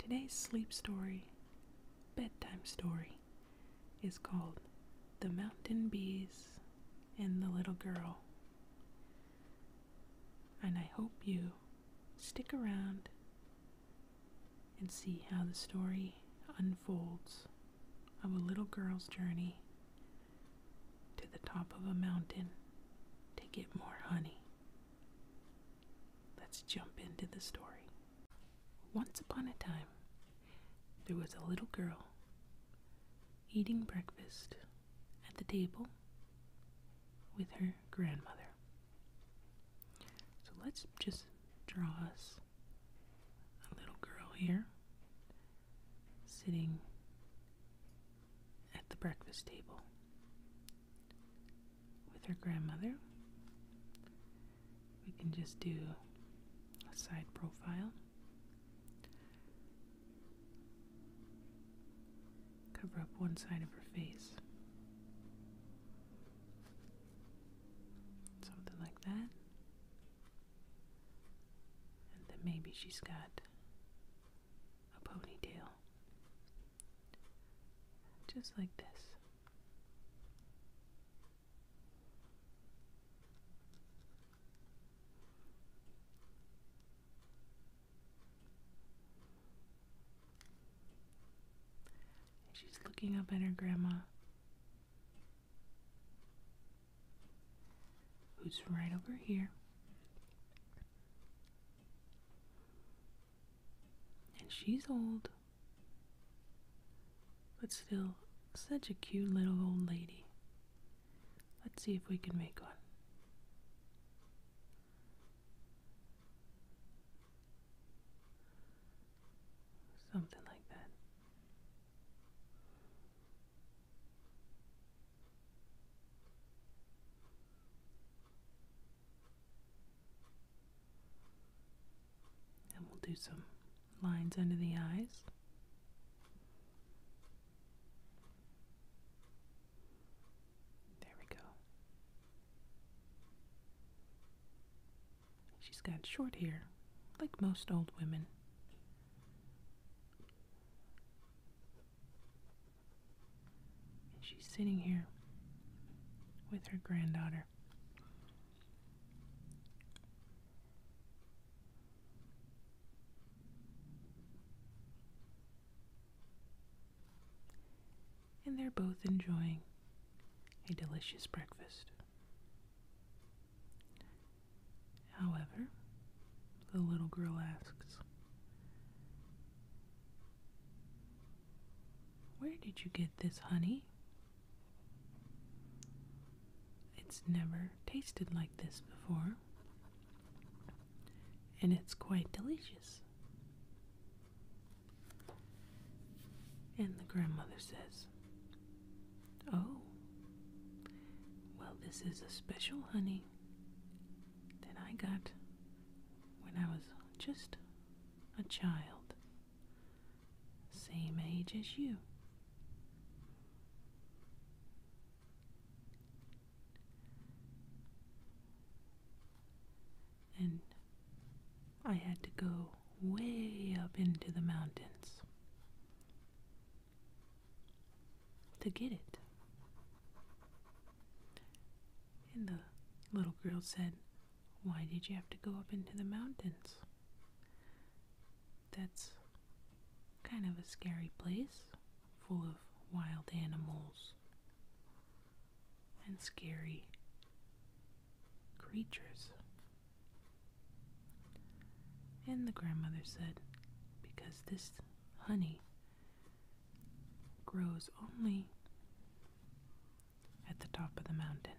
Today's sleep story, bedtime story, is called The Mountain Bees and the Little Girl. And I hope you stick around and see how the story unfolds of a little girl's journey to the top of a mountain to get more honey. Let's jump into the story. Once upon a time, there was a little girl eating breakfast at the table with her grandmother. So let's just draw us a little girl here sitting at the breakfast table with her grandmother. We can just do a side profile. Cover up one side of her face. Something like that. And then maybe she's got a ponytail. Just like this. She's looking up at her grandma, who's right over here. And she's old, but still such a cute little old lady. Let's see if we can make one. Something like that. And we'll do some lines under the eyes. There we go. She's got short hair, like most old women. She's sitting here with her granddaughter. And they're both enjoying a delicious breakfast. However, the little girl asks, "Where did you get this honey? It's never tasted like this before, and it's quite delicious." And the grandmother says, "Oh, well, this is a special honey that I got when I was just a child, same age as you. And I had to go way up into the mountains to get it." And the little girl said, "Why did you have to go up into the mountains? That's kind of a scary place, full of wild animals and scary creatures." And the grandmother said, "Because this honey grows only at the top of the mountain,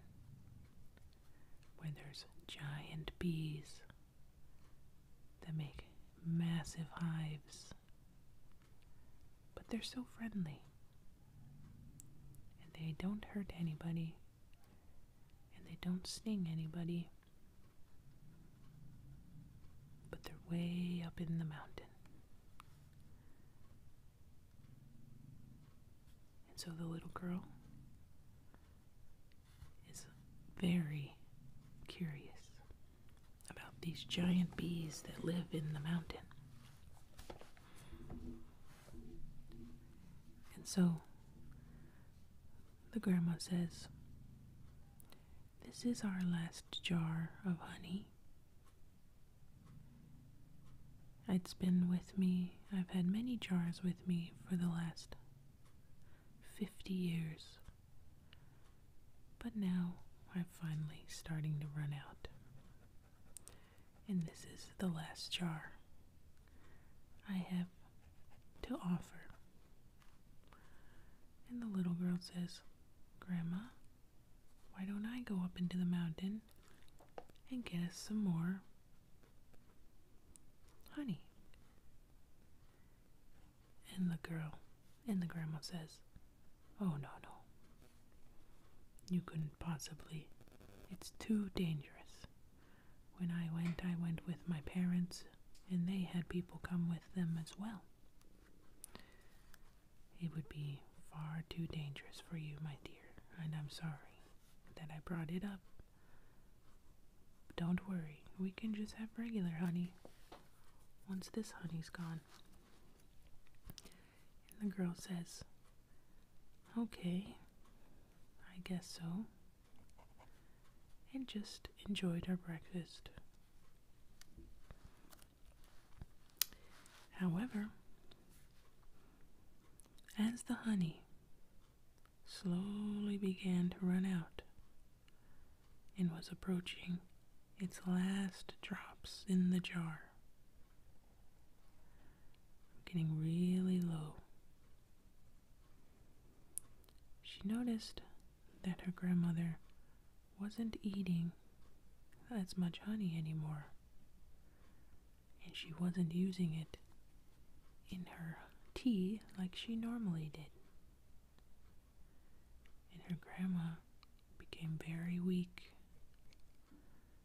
where there's giant bees that make massive hives. But they're so friendly, and they don't hurt anybody, and they don't sting anybody. But they're way up in the mountain." And so the little girl is very curious about these giant bees that live in the mountain. So the grandma says, "This is our last jar of honey. It's been with me, I've had many jars with me for the last 50 years. But now I'm finally starting to run out. And this is the last jar I have to offer." And the little girl says, "Grandma, why don't I go up into the mountain and get us some more honey?" And the grandma says, "Oh, no. You couldn't possibly. It's too dangerous. When I went with my parents, and they had people come with them as well. It would be far too dangerous for you, my dear, and I'm sorry that I brought it up. Don't worry, we can just have regular honey once this honey's gone." And the girl says, "Okay, I guess so," and just enjoyed her breakfast. However, as the honey slowly began to run out and was approaching its last drops in the jar, getting really low, she noticed that her grandmother wasn't eating as much honey anymore, and she wasn't using it in her tea like she normally did. And her grandma became very weak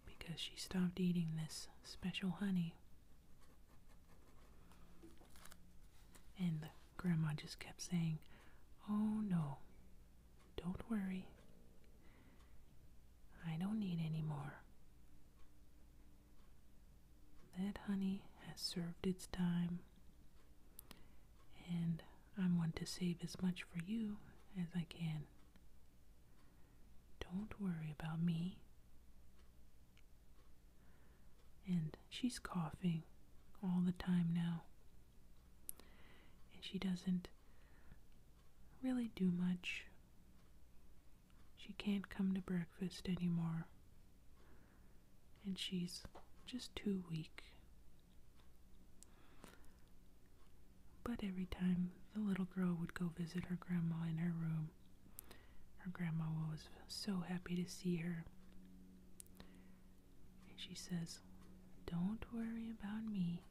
because she stopped eating this special honey. And the grandma just kept saying, "Oh no, don't worry. I don't need any more. That honey has served its time, and I'm one to save as much for you as I can. Don't worry about me." And she's coughing all the time now, and she doesn't really do much. She can't come to breakfast anymore, and she's just too weak. But every time the little girl would go visit her grandma in her room, her grandma was so happy to see her. And she says, "Don't worry about me.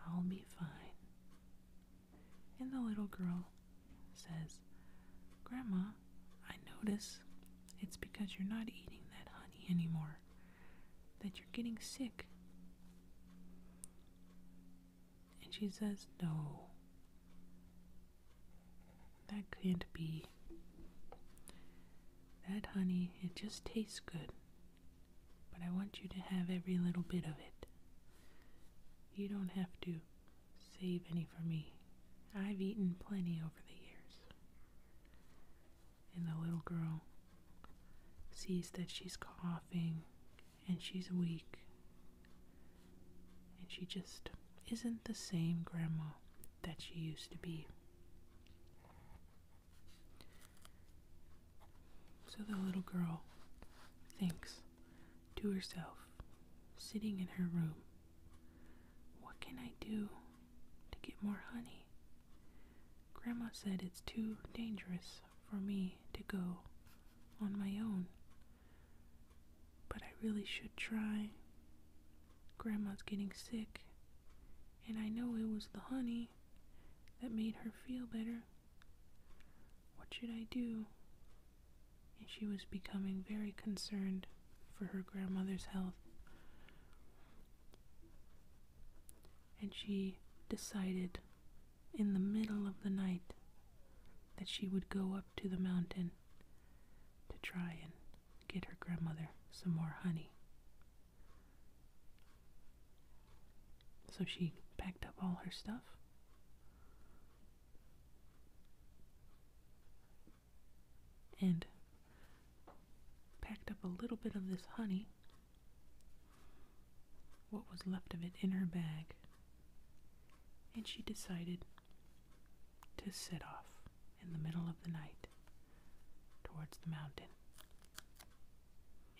I'll be fine." And the little girl says, "Grandma, I notice it's because you're not eating that honey anymore that you're getting sick." And she says, "No, that can't be. That honey, it just tastes good, but I want you to have every little bit of it. You don't have to save any for me. I've eaten plenty over the years." And the little girl sees that she's coughing and she's weak, and she just isn't the same grandma that she used to be. So the little girl thinks to herself, sitting in her room, "What can I do to get more honey? Grandma said it's too dangerous for me to go on my own, but I really should try. Grandma's getting sick, and I know it was the honey that made her feel better. What should I do?" And she was becoming very concerned for her grandmother's health. And she decided in the middle of the night that she would go up to the mountain to try and get her grandmother some more honey. So she packed up all her stuff and packed up a little bit of this honey, what was left of it, in her bag, and she decided to set off in the middle of the night towards the mountain.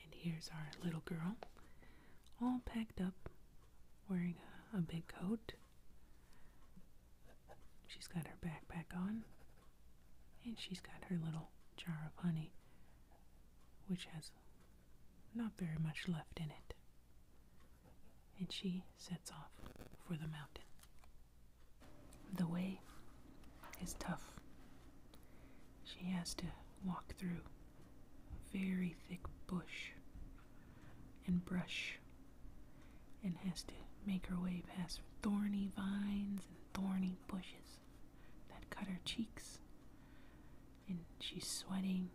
And here's our little girl, all packed up, wearing a big coat. She's got her backpack on, and she's got her little jar of honey, which has not very much left in it. And she sets off for the mountain. The way is tough. She has to walk through a very thick bush and brush, and has to make her way past thorny vines and thorny bushes that cut her cheeks. And she's sweating,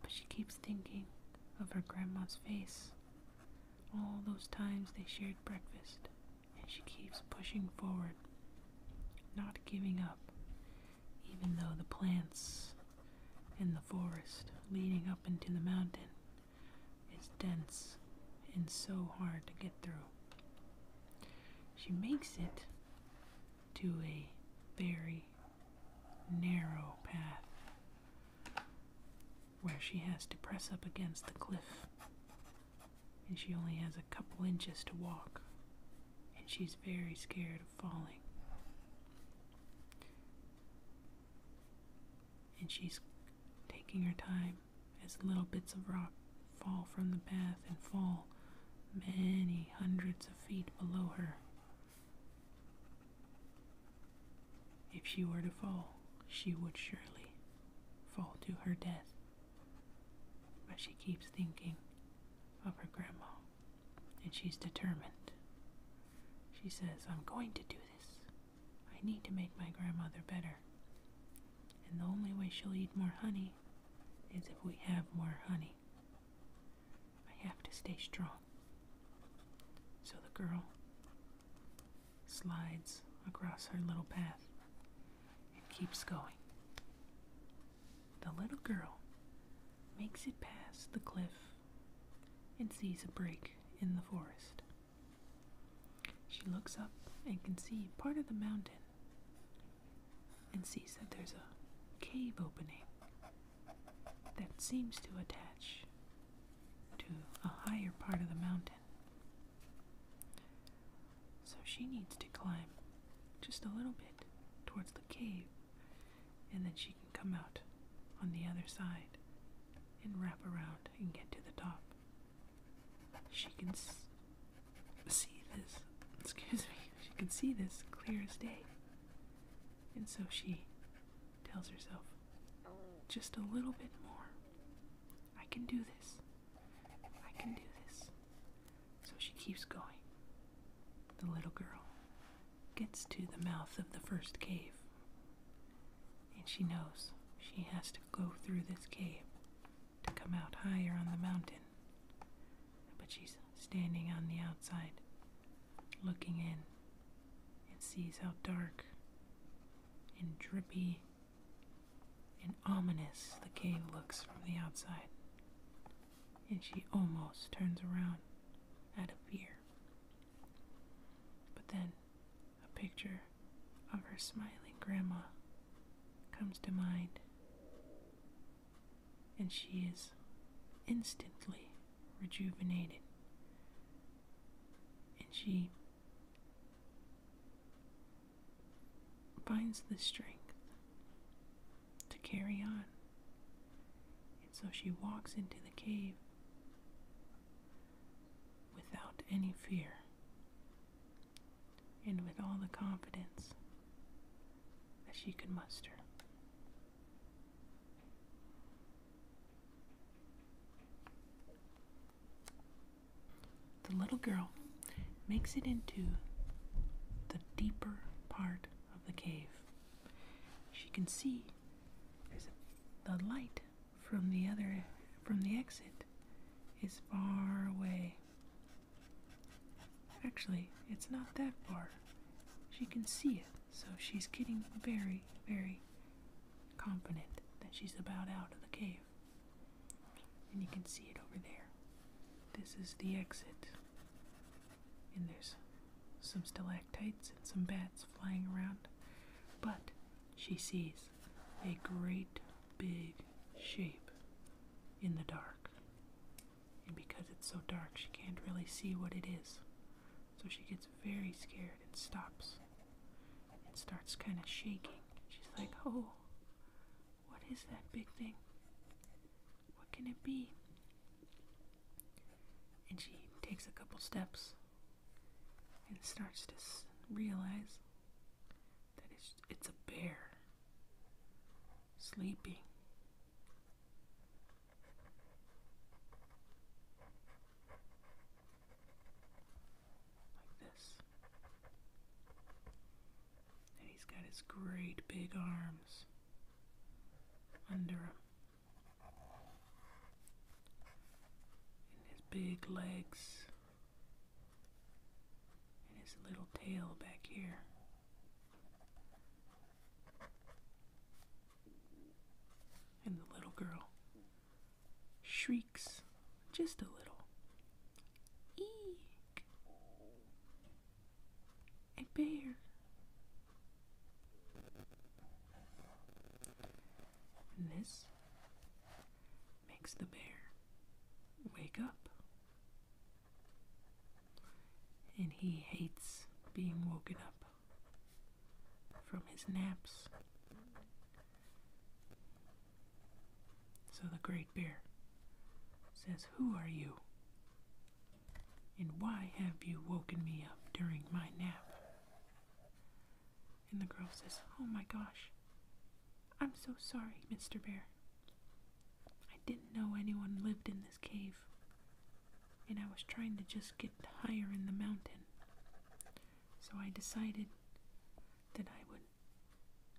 but she keeps thinking of her grandma's face, all those times they shared breakfast, and she keeps pushing forward, not giving up, even though the plants in the forest leading up into the mountain is dense and so hard to get through. She makes it to a very narrow path where she has to press up against the cliff, and she only has a couple inches to walk, and she's very scared of falling. And she's taking her time as little bits of rock fall from the path and fall many hundreds of feet below her. If she were to fall, she would surely fall to her death. But she keeps thinking of her grandma, and she's determined. She says, I'm going to do this. I need to make my grandmother better. And the only way she'll eat more honey is if we have more honey. I have to stay strong. So the girl slides across her little path and keeps going. The little girl makes it past the cliff and sees a break in the forest. She looks up and can see part of the mountain and sees that there's a cave opening that seems to attach to a higher part of the mountain. So she needs to climb just a little bit towards the cave, and then she can come out on the other side and wrap around and get to the top. She can see this, she can see this clear as day. And so she tells herself, just a little bit more. I can do this. I can do this. So she keeps going. The little girl gets to the mouth of the first cave, and she knows she has to go through this cave to come out higher on the mountain. But she's standing on the outside, looking in, and sees how dark and drippy and ominous the cave looks from the outside, and she almost turns around out of fear. But then a picture of her smiling grandma comes to mind, and she is instantly rejuvenated, and she finds the strength to carry on. And so she walks into the cave without any fear and with all the confidence that she could muster. The little girl makes it into the deeper part of the cave. She can see the light from the exit is far away. Actually, it's not that far. She can see it, so she's getting very, very confident that she's about out of the cave. And you can see it over there. This is the exit. And there's some stalactites and some bats flying around. But she sees a great big shape in the dark. And because it's so dark, she can't really see what it is. So she gets very scared and stops and starts kind of shaking. She's like, oh, what is that big thing? What can it be? And she takes a couple steps and starts to realize that it's a bear sleeping. Like this. And he's got his great big arms under him. And his big legs. And his little tail back here. And the little girl shrieks just a little. Eek! A bear. And this makes the bear wake up. And he hates being woken up from his naps. So the great bear says, "Who are you? And why have you woken me up during my nap?" And the girl says, "Oh my gosh, I'm so sorry, Mr. Bear. I didn't know anyone lived in this cave, and I was trying to just get higher in the mountain. So I decided that I would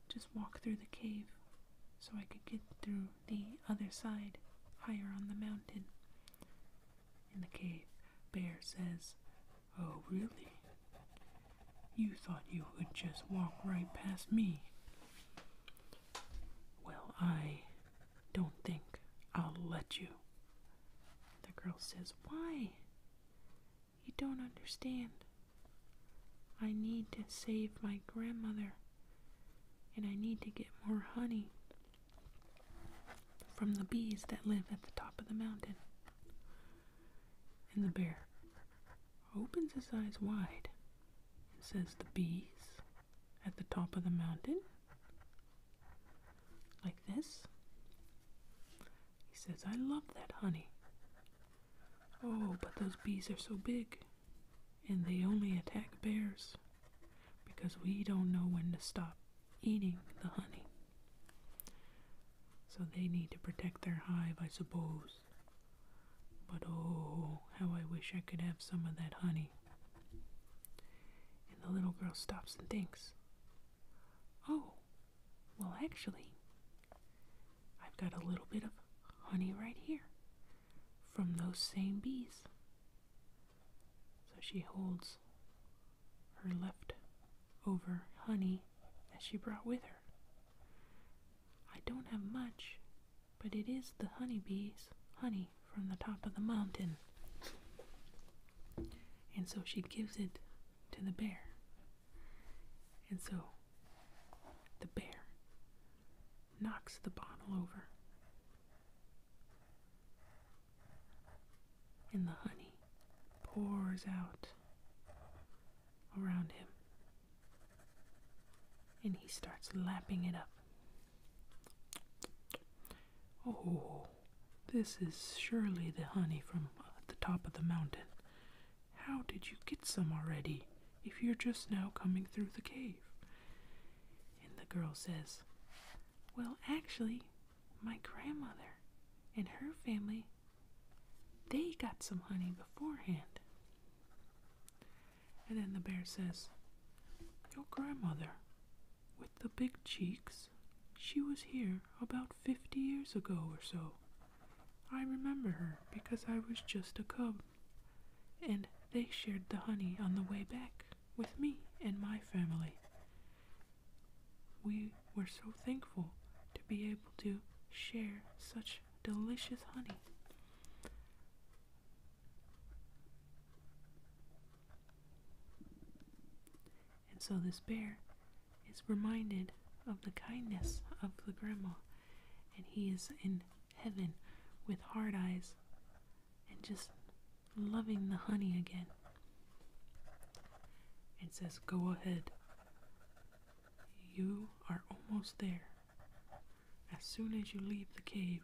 just walk through the cave so I could get through the other side, higher on the mountain." And the cave bear says, "Oh, really? You thought you would just walk right past me? Well, I don't think I'll let you." The girl says, "Why? You don't understand. I need to save my grandmother, and I need to get more honey from the bees that live at the top of the mountain." And the bear opens his eyes wide and says, "The bees at the top of the mountain? Like this?" He says, "I love that honey. Oh, but those bees are so big, and they only attack bears because we don't know when to stop eating the honey. So they need to protect their hive, I suppose. But oh, how I wish I could have some of that honey." And the little girl stops and thinks, "Oh, well actually, I've got a little bit of honey right here from those same bees." So she holds her leftover honey that she brought with her. "I don't have much, but it is the honeybees' honey from the top of the mountain." And so she gives it to the bear. And so the bear knocks the bottle over, and the honey pours out around him, and he starts lapping it up. "Oh, this is surely the honey from the top of the mountain. How did you get some already if you're just now coming through the cave?" And the girl says, "Well, actually, my grandmother and her family, they got some honey beforehand." And then the bear says, "Your grandmother with the big cheeks, she was here about 50 years ago or so. I remember her because I was just a cub, and they shared the honey on the way back with me and my family. We were so thankful to be able to share such delicious honey. And so this bear is reminded of the kindness of the grandma, and he is in heaven with hard eyes and just loving the honey again. And says, "Go ahead. You are almost there. As soon as you leave the cave,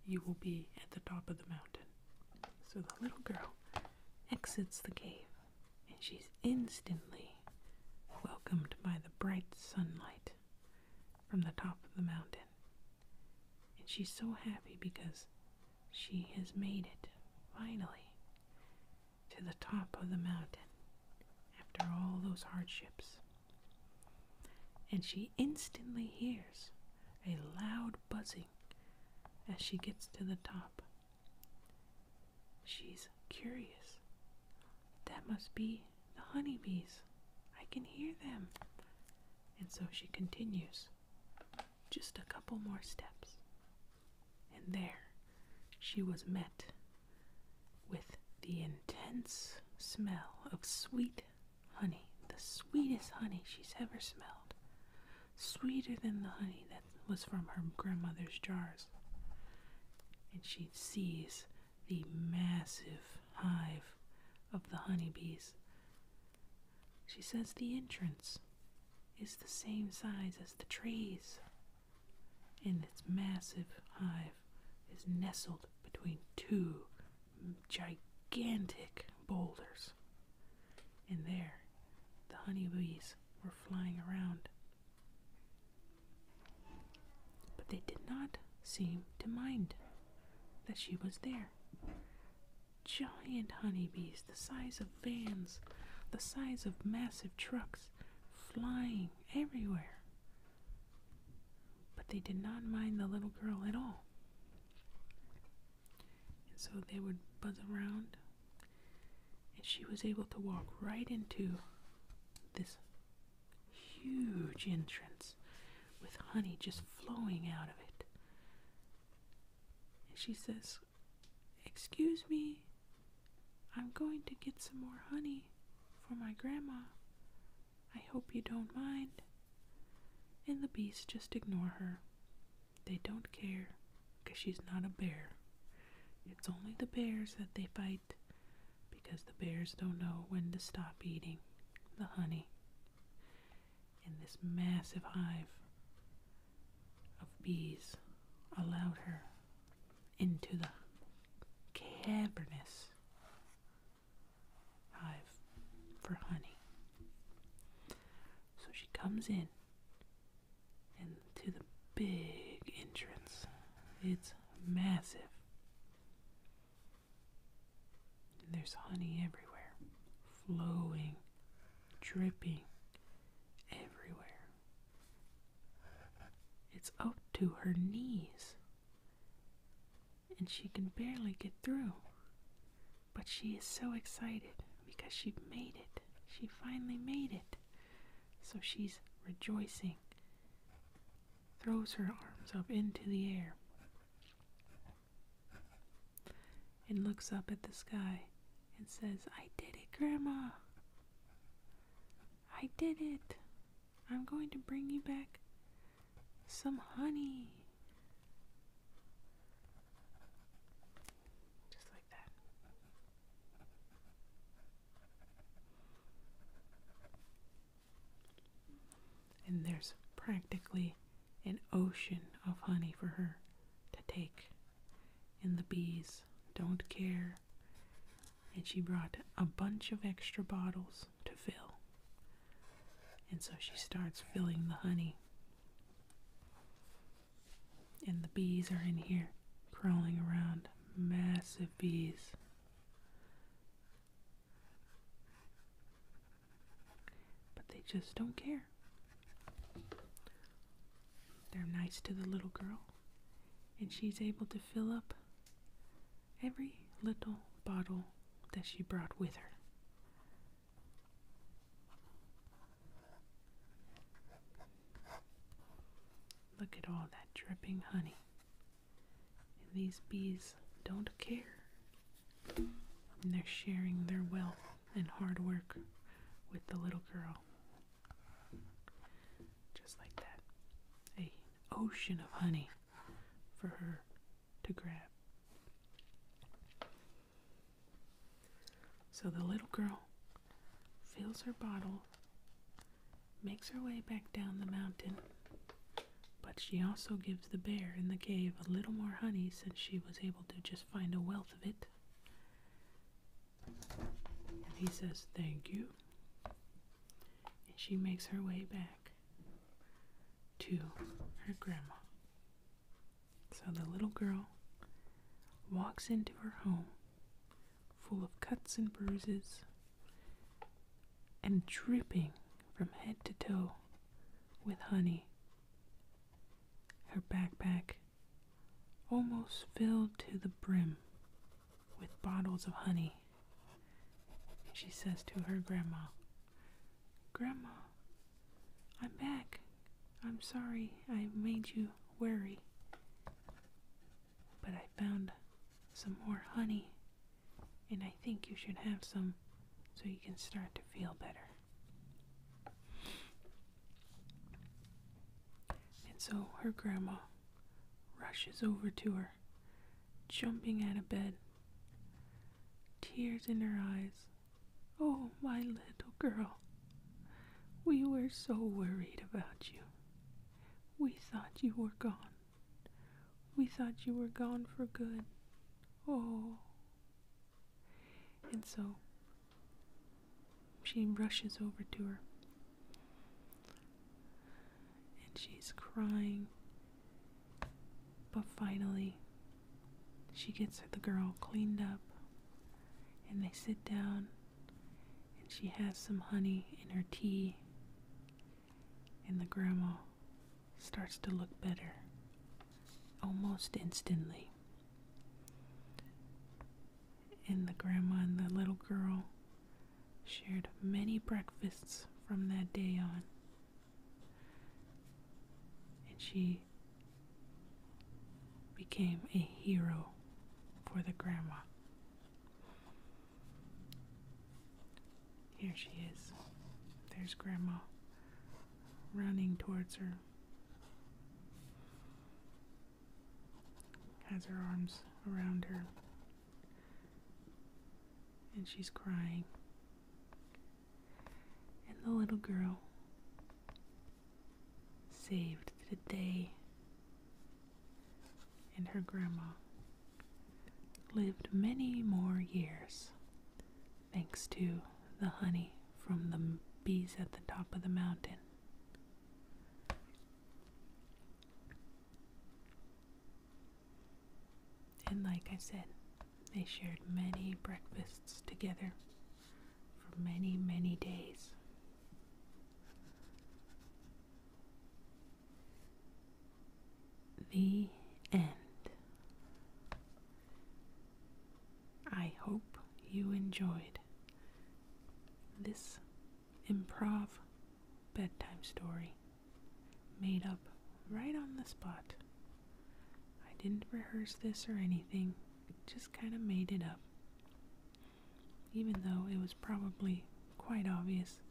you will be at the top of the mountain." So the little girl exits the cave, and she's instantly welcomed by the bright sunlight from the top of the mountain. And she's so happy because she has made it, finally, to the top of the mountain after all those hardships. And she instantly hears a loud buzzing as she gets to the top. She's curious. That must be the honeybees. I can hear them. And so she continues just a couple more steps. And there she was met with the intense smell of sweet honey, the sweetest honey she's ever smelled, sweeter than the honey that was from her grandmother's jars. And she sees the massive hive of the honeybees. She says the entrance is the same size as the trees, and its massive hive is nestled between two gigantic boulders. And there, the honeybees were flying around. But they did not seem to mind that she was there. Giant honeybees, the size of vans, the size of massive trucks, flying everywhere. But they did not mind the little girl at all. And so they would buzz around, and she was able to walk right into this huge entrance with honey just flowing out of it. And she says, "Excuse me, I'm going to get some more honey for my grandma. I hope you don't mind." And the bees just ignore her. They don't care, because she's not a bear. It's only the bears that they fight, because the bears don't know when to stop eating the honey. And this massive hive of bees allowed her into the cavernous hive for honey. So she comes in, and to the big entrance. It's massive. And there's honey everywhere, flowing, dripping everywhere. It's up to her knees, and she can barely get through. But she is so excited because she made it. She finally made it. So she's rejoicing, throws her arms up into the air, and looks up at the sky and says, "I did it, Grandma. I did it. I'm going to bring you back some honey." Just like that. And there's practically an ocean of honey for her to take. And the bees don't care. And she brought a bunch of extra bottles to fill. And so she starts filling the honey. And the bees are in here crawling around. Massive bees. But they just don't care. They're nice to the little girl, and she's able to fill up every little bottle that she brought with her. Look at all that dripping honey. And these bees don't care. And they're sharing their wealth and hard work with the little girl. Just like that. An ocean of honey for her to grab. So the little girl fills her bottle, makes her way back down the mountain, but she also gives the bear in the cave a little more honey since she was able to just find a wealth of it. And he says, "Thank you." And she makes her way back to her grandma. So the little girl walks into her home full of cuts and bruises and dripping from head to toe with honey. Her backpack almost filled to the brim with bottles of honey. And she says to her grandma, "Grandma, I'm back. I'm sorry I made you worry. But I found some more honey, and I think you should have some so you can start to feel better." And so her grandma rushes over to her, jumping out of bed, tears in her eyes. "Oh, my little girl, we were so worried about you. We thought you were gone. We thought you were gone for good. Oh." And so she rushes over to her, and she's crying, but finally she gets the girl cleaned up, and they sit down, and she has some honey in her tea, and the grandma starts to look better almost instantly. And the grandma and the little girl shared many breakfasts from that day on. And she became a hero for the grandma. Here she is. There's Grandma running towards her. Has her arms around her. And she's crying. And the little girl saved the day. And her grandma lived many more years thanks to the honey from the bees at the top of the mountain. And like I said, they shared many breakfasts together for many, many days. The end. I hope you enjoyed this improv bedtime story made up right on the spot. I didn't rehearse this or anything, just kind of made it up, even though it was probably quite obvious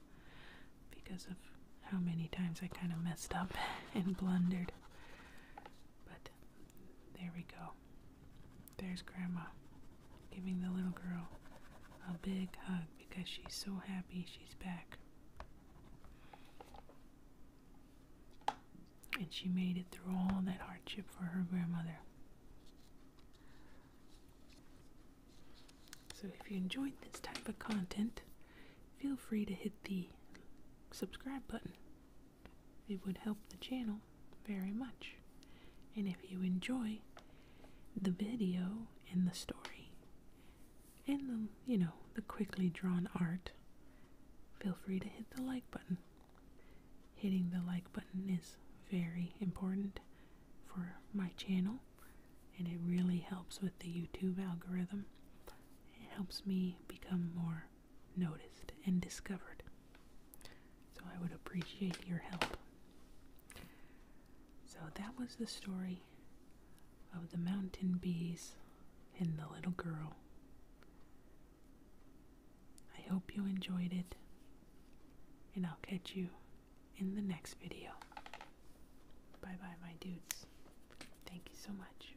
because of how many times I kind of messed up and blundered. But there we go. There's Grandma giving the little girl a big hug because she's so happy she's back. And she made it through all that hardship for her grandmother. So if you enjoyed this type of content, feel free to hit the subscribe button. It would help the channel very much. And if you enjoy the video and the story and the quickly drawn art, feel free to hit the like button. Hitting the like button is very important for my channel, and it really helps with the YouTube algorithm. It helps me become more noticed and discovered. So I would appreciate your help. So that that was the story of the mountain bees and the little girl. I hope you enjoyed it, and I'll catch you in the next video. Bye bye, my dudes. Thank you so much.